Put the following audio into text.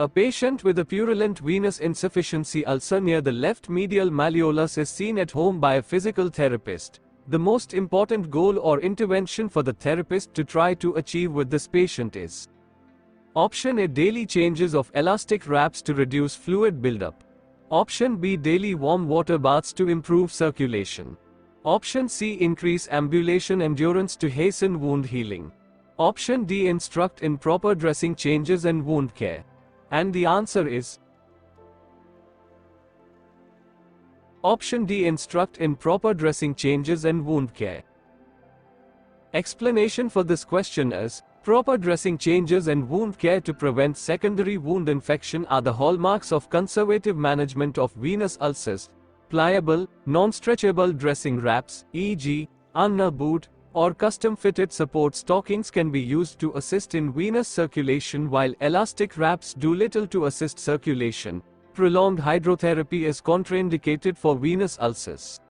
A patient with a purulent venous insufficiency ulcer near the left medial malleolus is seen at home by a physical therapist. The most important goal or intervention for the therapist to try to achieve with this patient is: Option A, daily changes of elastic wraps to reduce fluid buildup. Option B, daily warm water baths to improve circulation. Option C, increase ambulation endurance to hasten wound healing. Option D, instruct in proper dressing changes and wound care. And the answer is Option D, instruct in proper dressing changes and wound care. Explanation for this question is: proper dressing changes and wound care to prevent secondary wound infection are the hallmarks of conservative management of venous ulcers. Pliable, non-stretchable dressing wraps, e.g., ulnar boot, or custom-fitted support stockings can be used to assist in venous circulation, while elastic wraps do little to assist circulation. Prolonged hydrotherapy is contraindicated for venous ulcers.